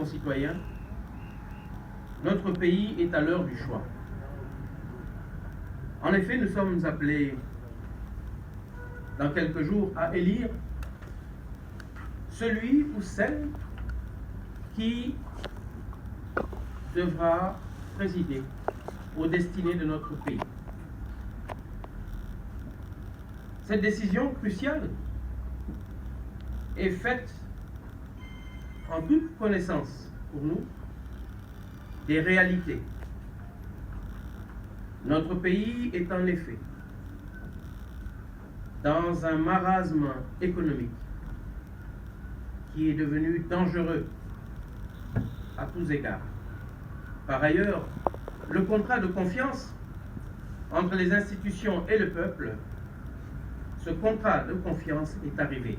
concitoyens, notre pays est à l'heure du choix. En effet, nous sommes appelés dans quelques jours à élire celui ou celle qui devra présider aux destinées de notre pays. Cette décision cruciale est faite en toute connaissance pour nous des réalités. Notre pays est en effet dans un marasme économique qui est devenu dangereux à tous égards. Par ailleurs, le contrat de confiance entre les institutions et le peuple, ce contrat de confiance est arrivé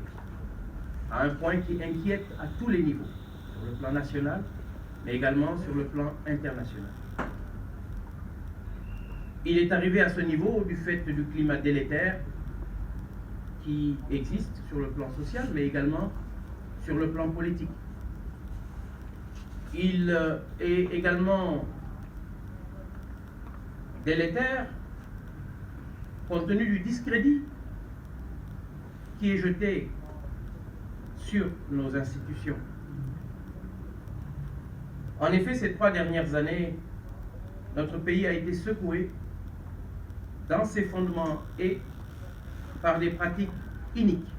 à un point qui inquiète à tous les niveaux, sur le plan national, mais également sur le plan international. Il est arrivé à ce niveau du fait du climat délétère qui existe sur le plan social, mais également sur le plan politique. Il est également délétère compte tenu du discrédit qui est jeté sur nos institutions. En effet, ces 3 dernières années, notre pays a été secoué dans ses fondements et par des pratiques iniques,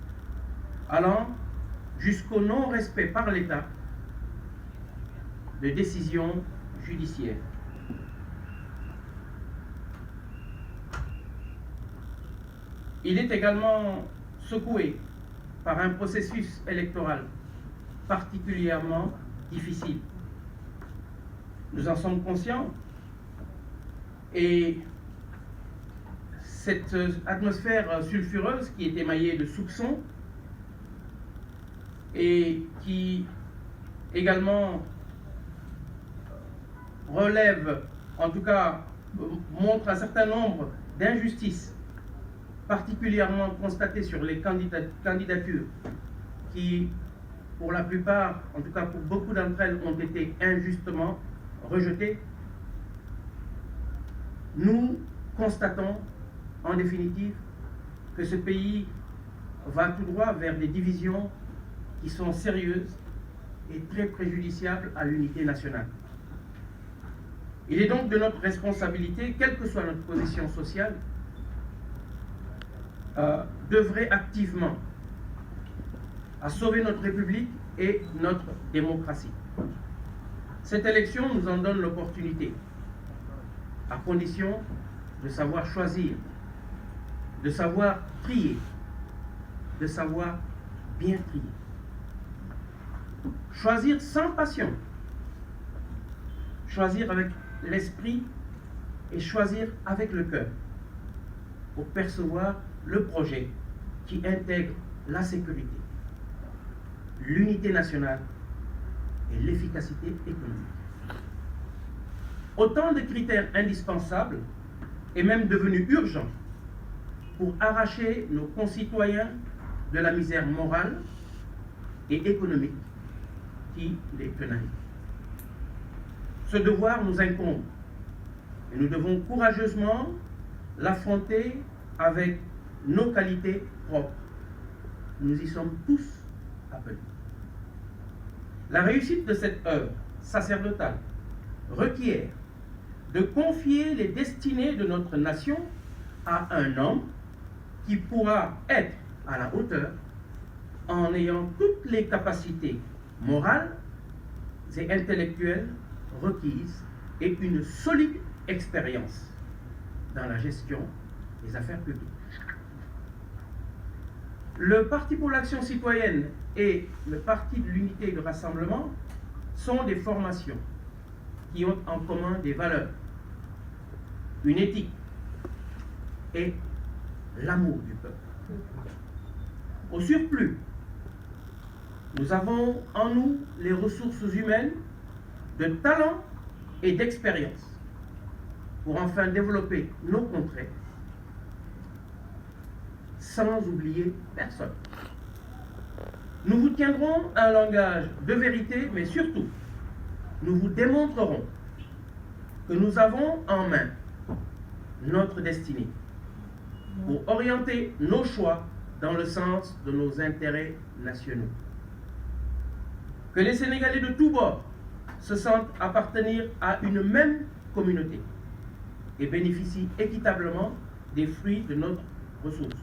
allant jusqu'au non-respect par l'État de décisions judiciaires. Il est également secoué par un processus électoral particulièrement difficile. Nous en sommes conscients et cette atmosphère sulfureuse qui est émaillée de soupçons et qui également relève, en tout cas montre un certain nombre d'injustices particulièrement constatées sur les candidatures qui, pour la plupart, en tout cas pour beaucoup d'entre elles, ont été injustement rejetées. Nous constatons en définitive que ce pays va tout droit vers des divisions qui sont sérieuses et très préjudiciables à l'unité nationale. Il est donc de notre responsabilité, quelle que soit notre position sociale, d'œuvrer activement à sauver notre République et notre démocratie. Cette élection nous en donne l'opportunité, à condition de savoir choisir, de savoir trier, de savoir bien trier. Choisir sans passion, choisir avec l'esprit et choisir avec le cœur pour percevoir le projet qui intègre la sécurité, l'unité nationale et l'efficacité économique. Autant de critères indispensables et même devenus urgents pour arracher nos concitoyens de la misère morale et économique qui les pénalise. Ce devoir nous incombe et nous devons courageusement l'affronter avec nos qualités propres. Nous y sommes tous appelés. La réussite de cette œuvre sacerdotale requiert de confier les destinées de notre nation à un homme qui pourra être à la hauteur en ayant toutes les capacités morales et intellectuelles requises et une solide expérience dans la gestion des affaires publiques. Le Parti pour l'action citoyenne et le Parti de l'unité et du rassemblement sont des formations qui ont en commun des valeurs, une éthique et l'amour du peuple. Au surplus, nous avons en nous les ressources humaines de talent et d'expérience pour enfin développer nos contrées sans oublier personne. Nous vous tiendrons un langage de vérité, mais surtout nous vous démontrerons que nous avons en main notre destinée pour orienter nos choix dans le sens de nos intérêts nationaux. Que les Sénégalais de tous bords se sentent appartenir à une même communauté et bénéficient équitablement des fruits de nos ressources.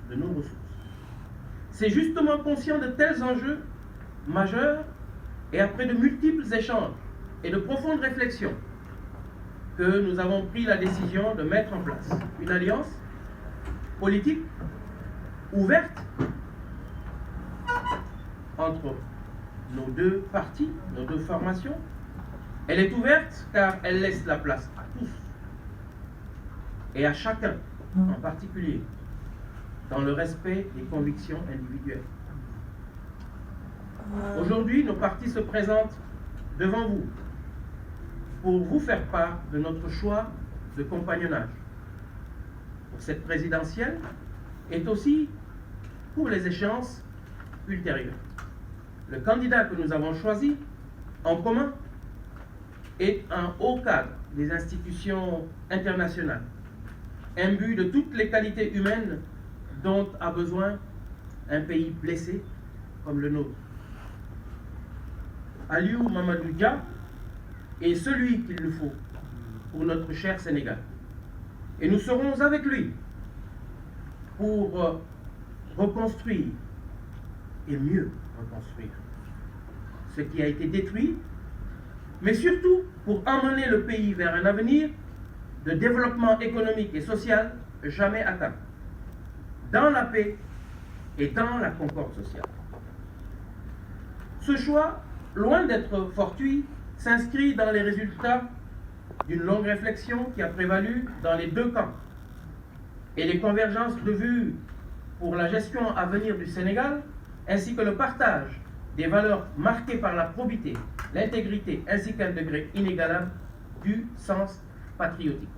C'est justement conscient de tels enjeux majeurs et après de multiples échanges et de profondes réflexions que nous avons pris la décision de mettre en place une alliance politique ouverte entre nos deux partis, nos deux formations. Elle est ouverte car elle laisse la place à tous et à chacun en particulier dans le respect des convictions individuelles. Aujourd'hui, nos partis se présentent devant vous pour vous faire part de notre choix de compagnonnage pour cette présidentielle et aussi pour les échéances ultérieures. Le candidat que nous avons choisi en commun est un haut cadre des institutions internationales, imbu de toutes les qualités humaines dont a besoin un pays blessé comme le nôtre. Aliou Mamadou Dia est celui qu'il nous faut pour notre cher Sénégal. Et nous serons avec lui pour reconstruire et mieux reconstruire ce qui a été détruit, mais surtout pour emmener le pays vers un avenir de développement économique et social jamais atteint, dans la paix et dans la concorde sociale. Ce choix, loin d'être fortuit, s'inscrit dans les résultats d'une longue réflexion qui a prévalu dans les deux camps et les convergences de vues pour la gestion à venir du Sénégal, ainsi que le partage des valeurs marquées par la probité, l'intégrité, ainsi qu'un degré inégalable du sens patriotique.